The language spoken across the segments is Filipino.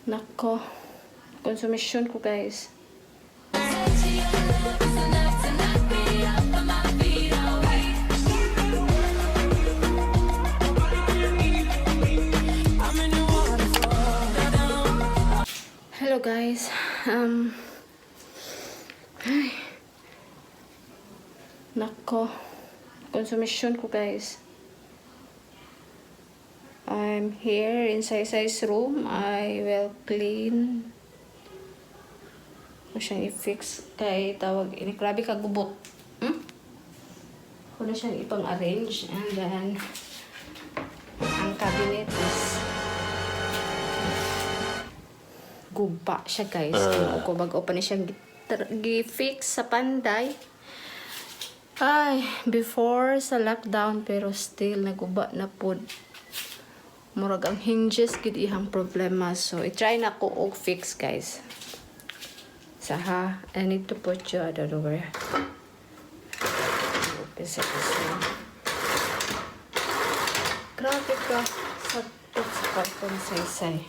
Nako, konsumisyon ko guys. Hello guys. Ay. Nako, konsumisyon ko guys. I'm here in Saysay'S room. I will clean. Ako siyang i-fix kay tawag ini. Grabe kagubot. Ako na siyang ipang-arrange. And then, ang cabinet is guba siya guys. Ako bago pa na siyang gi-fix sa panday. Ay, before sa lockdown pero still naguba na po. Murag ang hinges gid ihang problema, so i-try na ko og fix guys. I need to put you out of the way. Grabe ka sa karton Saysay.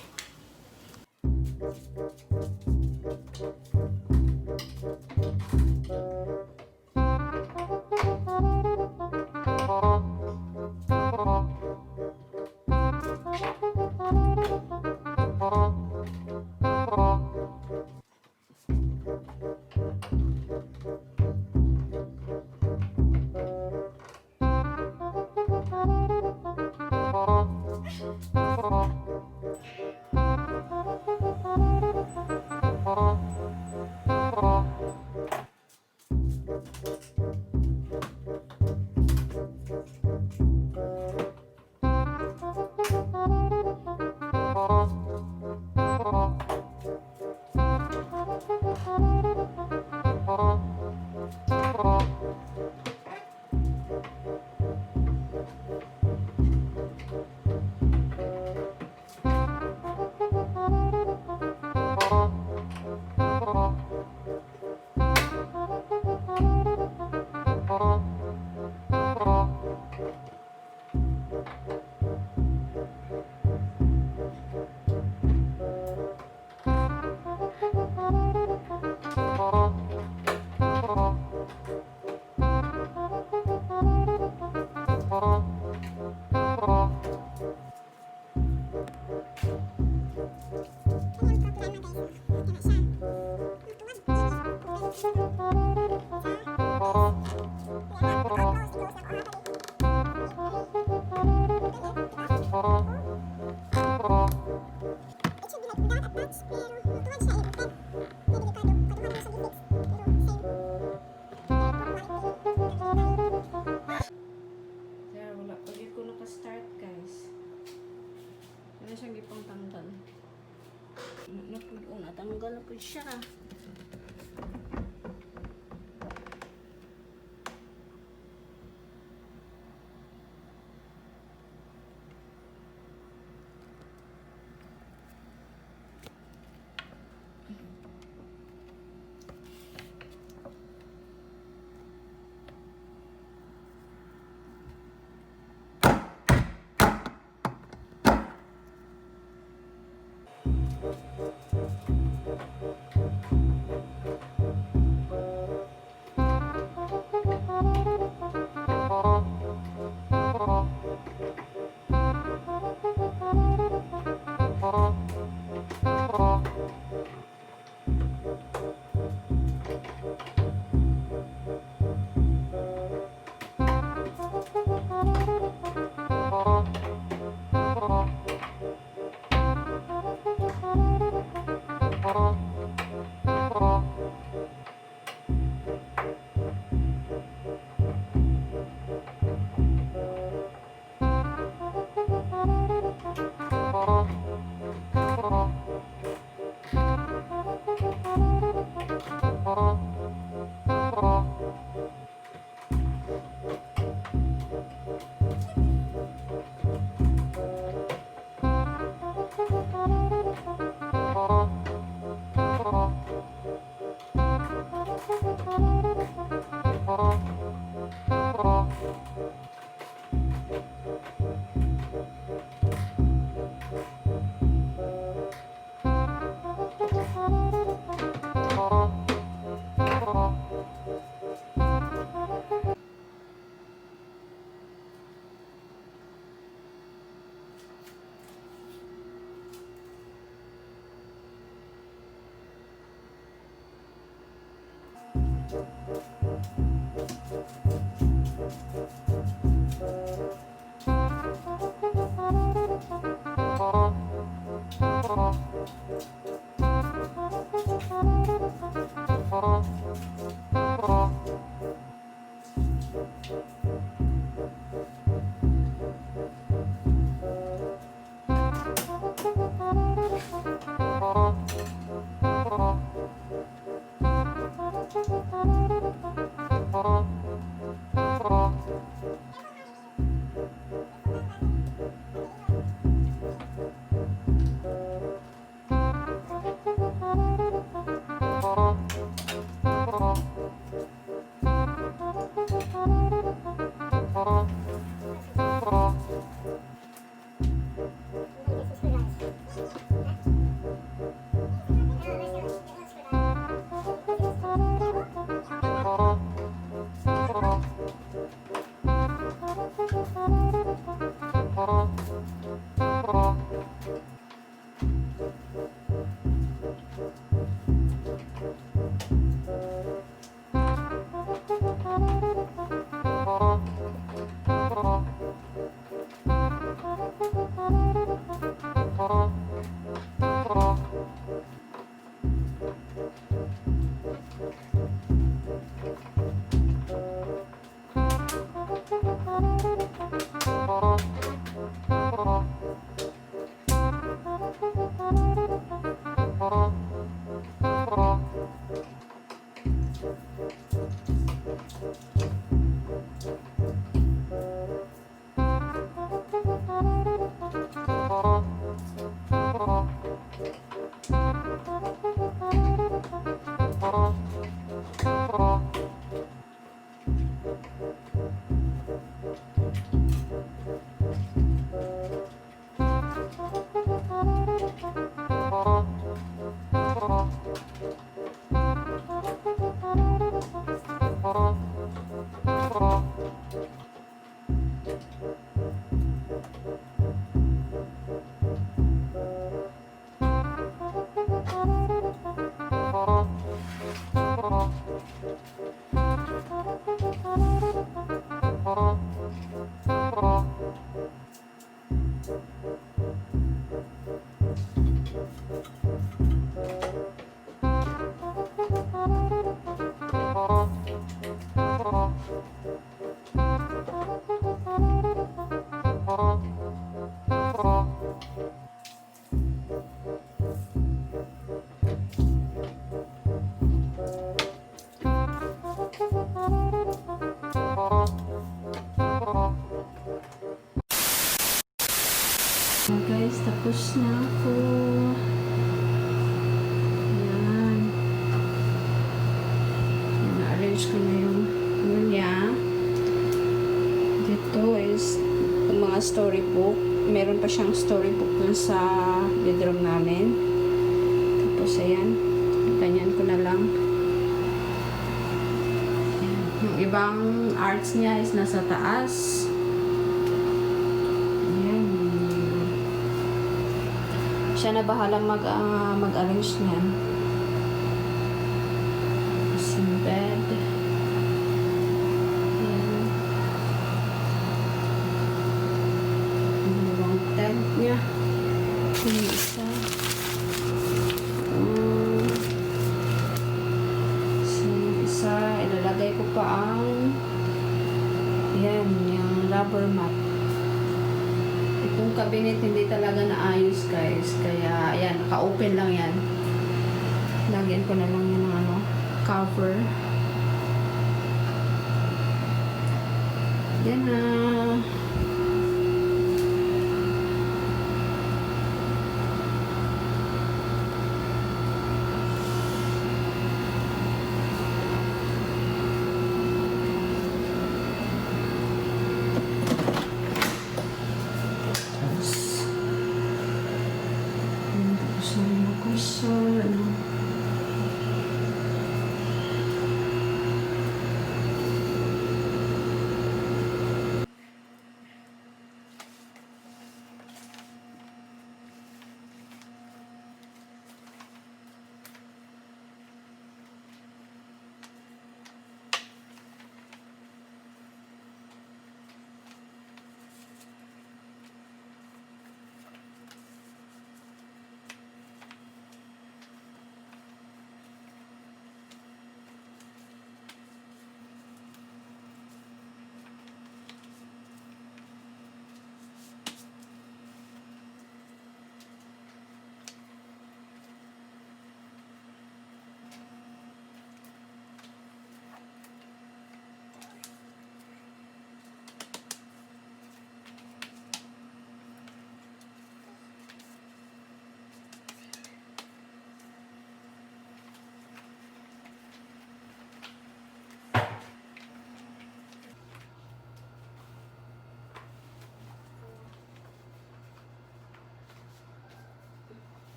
Siyang gipang tanggal. Natanggal na po siya. Guys, tapos na ako. Ayan. Na-arrange ko na yung ano niya. Dito is yung mga storybook. Meron pa siyang storybook dun sa bedroom namin. Tapos ayan. Ganyan ko na lang. Ayan. Yung ibang arts niya is nasa taas. Siya na bahalang mag-arrange niyan. Sa bed. Ayan. Yung tent niya. Yung isa. So, yung isa, ilalagay ko pa ang yan, yung rubber mat. Itong cabinet hindi talaga naayos guys, kaya ayan, naka-open lang yan. Lagyan ko na lang yan ng ano, cover. Yan na.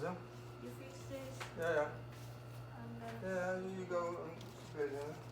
them. You fix this. Yeah, yeah. I'm gonna Yeah, you go and split it.